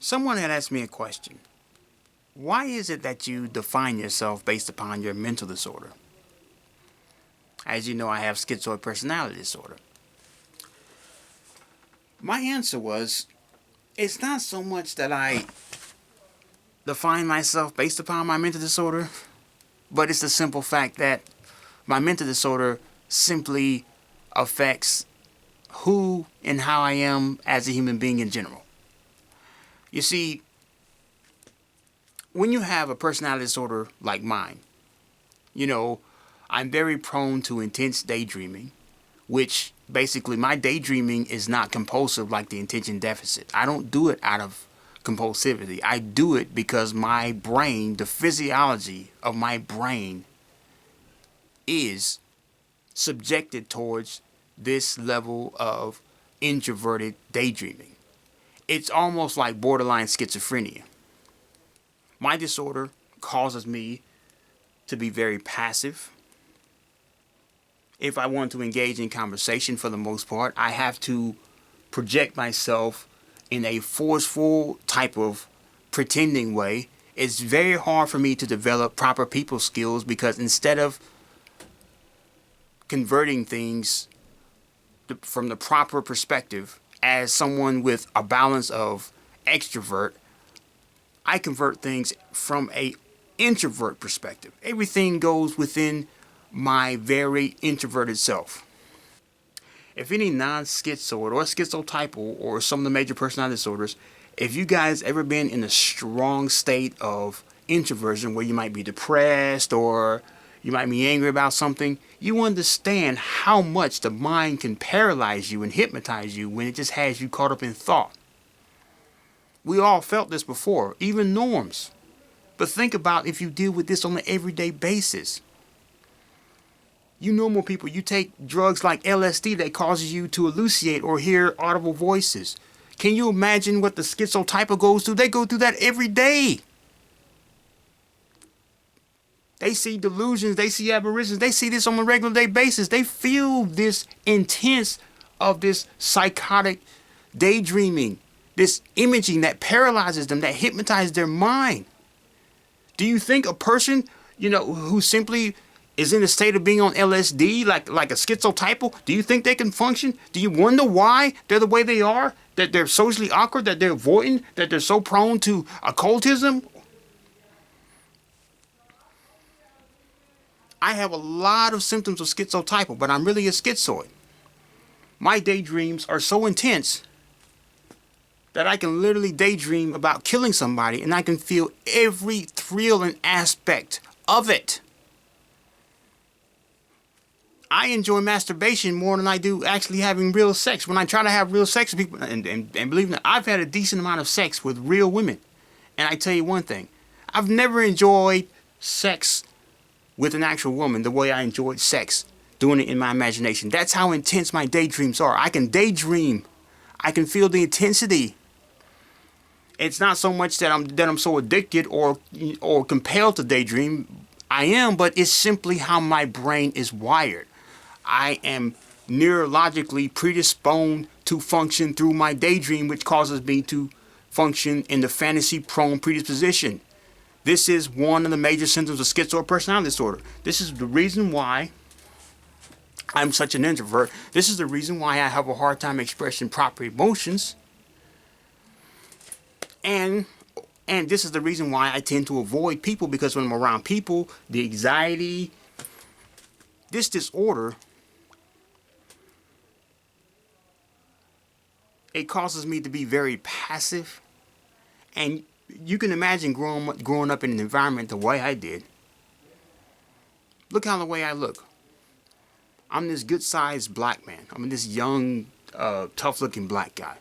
Someone had asked me a question. Why is it that you define yourself based upon your mental disorder? As you know, I have schizoid personality disorder. My answer was, it's not so much that I define myself based upon my mental disorder, but it's the simple fact that my mental disorder simply affects who and how I am as a human being in general. You see, when you have a personality disorder like mine, you know, I'm very prone to intense daydreaming, which basically my daydreaming is not compulsive like the attention deficit. I don't do it out of compulsivity. I do it because my brain, the physiology of my brain, is subjected towards this level of introverted daydreaming. It's almost like borderline schizophrenia. My disorder causes me to be very passive. If I want to engage in conversation, for the most part, I have to project myself in a forceful type of pretending way. It's very hard for me to develop proper people skills because instead of converting things from the proper perspective as someone with a balance of extrovert, I convert things from a introvert perspective. Everything goes within my very introverted self. If any non-schizoid or schizotypal or some of the major personality disorders, if you guys ever been in a strong state of introversion where you might be depressed or you might be angry about something, you understand how much the mind can paralyze you and hypnotize you when it just has you caught up in thought. We all felt this before, even norms. But think about if you deal with this on an everyday basis. You normal people, you take drugs like LSD that causes you to hallucinate or hear audible voices. Can you imagine what the schizotype goes through? They go through that every day. They see delusions, they see aberrations, they see this on a regular day basis. They feel this intense of this psychotic daydreaming, this imaging that paralyzes them, that hypnotizes their mind. Do you think a person, who simply is in a state of being on LSD, like a schizotypal, do you think they can function? Do you wonder why they're the way they are? That they're socially awkward, that they're avoidant, that they're so prone to occultism? I have a lot of symptoms of schizotypal, but I'm really a schizoid. My daydreams are so intense that I can literally daydream about killing somebody and I can feel every thrill and aspect of it. I enjoy masturbation more than I do actually having real sex. When I try to have real sex with people, and believe me, I've had a decent amount of sex with real women. And I tell you one thing, I've never enjoyed sex with an actual woman the way I enjoyed sex doing it in my imagination. That's how intense my daydreams are. I can daydream. I can feel the intensity. It's not so much that I'm so addicted or compelled to daydream. I am, but it's simply how my brain is wired. I am neurologically predisposed to function through my daydream, which causes me to function in the fantasy-prone predisposition. This is one of the major symptoms of schizoid personality disorder. This is the reason why I'm such an introvert. This is the reason why I have a hard time expressing proper emotions. And this is the reason why I tend to avoid people, because when I'm around people, the anxiety, this disorder, it causes me to be very passive. And you can imagine growing up in an environment the way I did. Look how the way I look. I'm this good-sized black man. I'm this young, tough-looking black guy.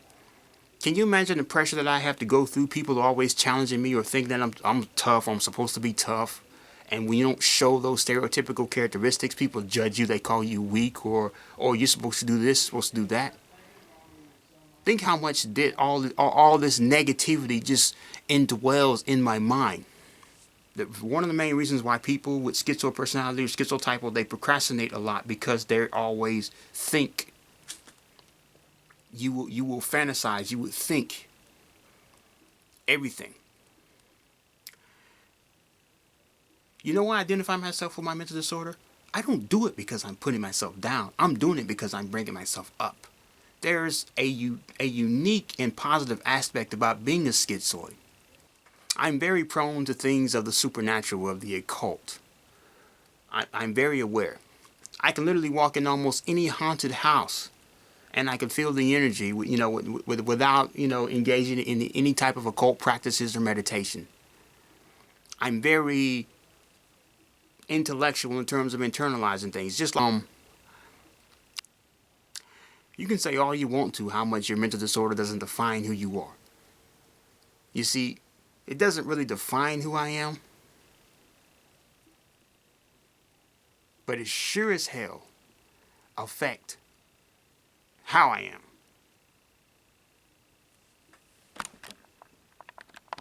Can you imagine the pressure that I have to go through? People are always challenging me or thinking that I'm tough, or I'm supposed to be tough. And when you don't show those stereotypical characteristics, people judge you. They call you weak, or you're supposed to do this, supposed to do that. Think how much did all this negativity just indwells in my mind. One of the main reasons why people with schizoid personality or schizotypal, they procrastinate a lot, because they always think. You will fantasize. You would think everything. You know why I identify myself with my mental disorder? I don't do it because I'm putting myself down. I'm doing it because I'm bringing myself up. There's a unique and positive aspect about being a schizoid. I'm very prone to things of the supernatural, of the occult. I'm very aware. I can literally walk in almost any haunted house and I can feel the energy, without, engaging in any type of occult practices or meditation. I'm very intellectual in terms of internalizing things. Just you can say all you want to how much your mental disorder doesn't define who you are. You see, it doesn't really define who I am, but it sure as hell affect how I am.